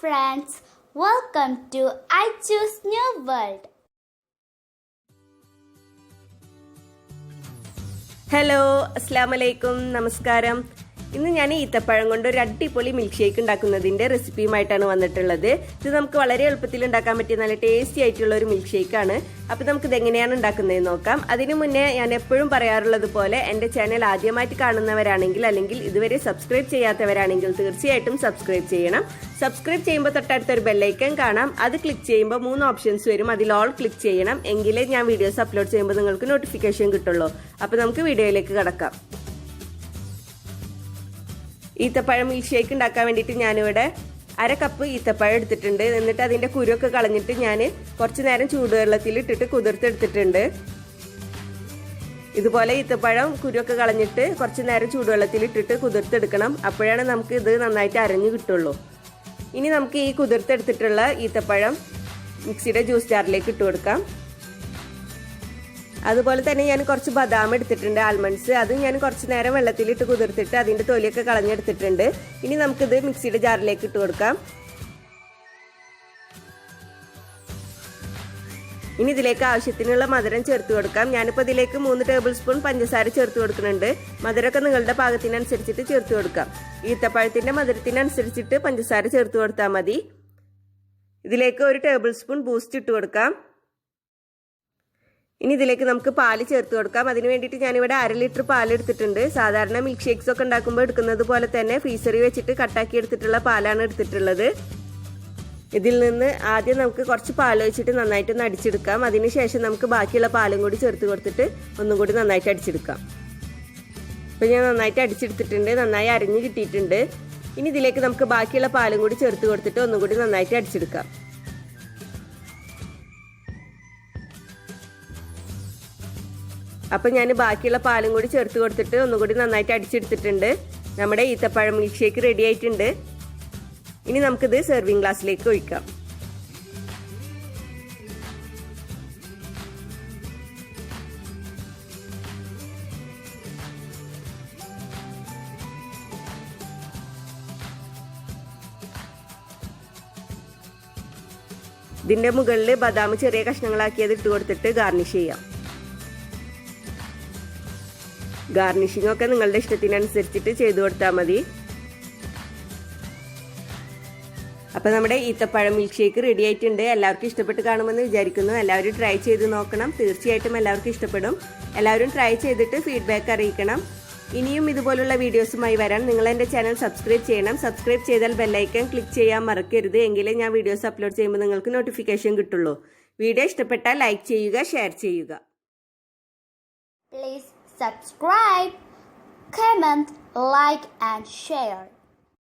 friends, welcome to I Choose New World. Hello, അസ്സലാമു അലൈക്കും, നമസ്കാരം. ഇന്ന് ഞാൻ ഈത്തപ്പഴം കൊണ്ട് ഒരു അടിപൊളി മിൽക്ക് ഷേക്ക് ഉണ്ടാക്കുന്നതിന്റെ റെസിപ്പിയുമായിട്ടാണ് വന്നിട്ടുള്ളത്. ഇത് നമുക്ക് വളരെ എളുപ്പത്തിൽ ഉണ്ടാക്കാൻ പറ്റിയ നല്ല ടേസ്റ്റി ആയിട്ടുള്ള ഒരു മിൽക്ക് ഷേക്കാണ്. അപ്പോൾ നമുക്കിത് എങ്ങനെയാണ് ഉണ്ടാക്കുന്നതെന്ന് നോക്കാം. അതിനു മുന്നേ ഞാൻ എപ്പോഴും പറയാറുള്ളത് പോലെ എൻ്റെ ചാനൽ ആദ്യമായിട്ട് കാണുന്നവരാണെങ്കിൽ അല്ലെങ്കിൽ ഇതുവരെ സബ്സ്ക്രൈബ് ചെയ്യാത്തവരാണെങ്കിൽ തീർച്ചയായിട്ടും സബ്സ്ക്രൈബ് ചെയ്യണം. സബ്സ്ക്രൈബ് ചെയ്യുമ്പോൾ തൊട്ടടുത്തൊരു ബെല്ലൈക്കൺ കാണാം. അത് ക്ലിക്ക് ചെയ്യുമ്പോൾ 3 ഓപ്ഷൻസ് വരും. അതിൽ ഓൾ ക്ലിക്ക് ചെയ്യണം. എങ്കിലേ ഞാൻ വീഡിയോസ് അപ്ലോഡ് ചെയ്യുമ്പോൾ നിങ്ങൾക്ക് നോട്ടിഫിക്കേഷൻ കിട്ടുള്ളൂ. അപ്പോൾ നമുക്ക് വീഡിയോയിലേക്ക് കടക്കാം. ഈത്തപ്പഴം മിൽക്ക് ഷേക്ക് ഉണ്ടാക്കാൻ വേണ്ടിയിട്ട് ഞാനിവിടെ 1/2 കപ്പ് ഈത്തപ്പഴം എടുത്തിട്ടുണ്ട്. എന്നിട്ട് അതിൻ്റെ കുരുവൊക്കെ കളഞ്ഞിട്ട് ഞാൻ കുറച്ച് നേരം ചൂടുവെള്ളത്തിൽ ഇട്ടിട്ട് കുതിർത്തെടുത്തിട്ടുണ്ട്. ഇതുപോലെ ഈത്തപ്പഴം കുരുവൊക്കെ കളഞ്ഞിട്ട് കുറച്ച് നേരം ചൂടുവെള്ളത്തിൽ ഇട്ടിട്ട് കുതിർത്തെടുക്കണം. അപ്പോഴാണ് നമുക്ക് ഇത് നന്നായിട്ട് അരഞ്ഞു കിട്ടുള്ളൂ. ഇനി നമുക്ക് ഈ കുതിർത്തെടുത്തിട്ടുള്ള ഈത്തപ്പഴം മിക്സിയുടെ ജ്യൂസ് ജാറിലേക്ക് ഇട്ട് കൊടുക്കാം. അതുപോലെ തന്നെ ഞാൻ കുറച്ച് ബദാം എടുത്തിട്ടുണ്ട്, ആൽമണ്ട്സ്. അത് ഞാൻ കുറച്ച് നേരം വെള്ളത്തിലിട്ട് കുതിർത്തിട്ട് അതിൻ്റെ തൊലിയൊക്കെ കളഞ്ഞെടുത്തിട്ടുണ്ട്. ഇനി നമുക്കിത് മിക്സിയുടെ ജാറിലേക്ക് ഇട്ട് കൊടുക്കാം. ഇനി ഇതിലേക്ക് ആവശ്യത്തിനുള്ള മധുരം ചേർത്ത് കൊടുക്കാം. ഞാനിപ്പോൾ ഇതിലേക്ക് 3 ടേബിൾ സ്പൂൺ പഞ്ചസാര ചേർത്ത് കൊടുക്കുന്നുണ്ട്. മധുരമൊക്കെ നിങ്ങളുടെ പാകത്തിനനുസരിച്ചിട്ട് ചേർത്ത് കൊടുക്കാം. ഈത്തപ്പഴത്തിൻ്റെ മധുരത്തിനനുസരിച്ചിട്ട് പഞ്ചസാര ചേർത്ത് കൊടുത്താൽ മതി. ഇതിലേക്ക് 1 ടേബിൾ സ്പൂൺ ബൂസ്റ്റ് ഇട്ട് കൊടുക്കാം. ഇനി ഇതിലേക്ക് നമുക്ക് പാല് ചേർത്ത് കൊടുക്കാം. അതിന് വേണ്ടിയിട്ട് ഞാനിവിടെ 1/2 ലിറ്റർ പാൽ എടുത്തിട്ടുണ്ട്. സാധാരണ മിൽക്ക് ഷേക്സ് ഒക്കെ ഉണ്ടാക്കുമ്പോൾ എടുക്കുന്നത് പോലെ തന്നെ ഫ്രീസറിൽ വെച്ചിട്ട് കട്ടാക്കി എടുത്തിട്ടുള്ള പാലാണ് എടുത്തിട്ടുള്ളത്. ഇതിൽ നിന്ന് ആദ്യം നമുക്ക് കുറച്ച് പാൽ ഒഴിച്ചിട്ട് നന്നായിട്ടൊന്ന് അടിച്ചെടുക്കാം. അതിനുശേഷം നമുക്ക് ബാക്കിയുള്ള പാലും കൂടി ചേർത്ത് കൊടുത്തിട്ട് ഒന്നും കൂടി നന്നായിട്ട് അടിച്ചെടുക്കാം. അപ്പോൾ ഞാൻ നന്നായിട്ട് അടിച്ചെടുത്തിട്ടുണ്ട്, നന്നായി അരിഞ്ഞ് കിട്ടിയിട്ടുണ്ട്. ഇനി ഇതിലേക്ക് നമുക്ക് ബാക്കിയുള്ള പാലും കൂടി ചേർത്ത് കൊടുത്തിട്ട് ഒന്നും കൂടി നന്നായിട്ട് അടിച്ചെടുക്കാം. അപ്പം ഞാൻ ബാക്കിയുള്ള പാലും കൂടി ചേർത്ത് കൊടുത്തിട്ട് ഒന്നുകൂടി നന്നായിട്ട് അടിച്ചെടുത്തിട്ടുണ്ട്. നമ്മുടെ ഈത്തപ്പഴം മിൽക്ക് ഷേക്ക് റെഡി ആയിട്ടുണ്ട്. ഇനി നമുക്കിത് സെർവിങ് ഗ്ലാസ്സിലേക്ക് ഒഴിക്കാം. ഇതിൻ്റെ മുകളിൽ ബദാം ചെറിയ കഷ്ണങ്ങളാക്കിയത് ഇട്ട് കൊടുത്തിട്ട് ഗാർണിഷ് ചെയ്യാം. ഗാർണിഷിംഗ് ഒക്കെ നിങ്ങളുടെ ഇഷ്ടത്തിനനുസരിച്ചിട്ട് ചെയ്തു കൊടുത്താൽ മതി. അപ്പോൾ നമ്മുടെ ഈത്തപ്പഴം മിൽക്ക് ഷേക്ക് റെഡി ആയിട്ടുണ്ട്. എല്ലാവർക്കും ഇഷ്ടപ്പെട്ട് കാണുമെന്ന് വിചാരിക്കുന്നു. എല്ലാവരും ട്രൈ ചെയ്ത് നോക്കണം. തീർച്ചയായിട്ടും എല്ലാവർക്കും ഇഷ്ടപ്പെടും. എല്ലാവരും ട്രൈ ചെയ്തിട്ട് ഫീഡ്ബാക്ക് അറിയിക്കണം. ഇനിയും ഇതുപോലുള്ള വീഡിയോസുമായി വരാൻ നിങ്ങൾ എൻ്റെ ചാനൽ സബ്സ്ക്രൈബ് ചെയ്യണം. സബ്സ്ക്രൈബ് ചെയ്താൽ ബെല്ലൈക്കൺ ക്ലിക്ക് ചെയ്യാൻ മറക്കരുത്. എങ്കിലേ ഞാൻ വീഡിയോസ് അപ്ലോഡ് ചെയ്യുമ്പോൾ നിങ്ങൾക്ക് നോട്ടിഫിക്കേഷൻ കിട്ടുള്ളൂ. വീഡിയോ ഇഷ്ടപ്പെട്ടാൽ ലൈക്ക് ചെയ്യുക, ഷെയർ ചെയ്യുക. Please subscribe, comment, like and share.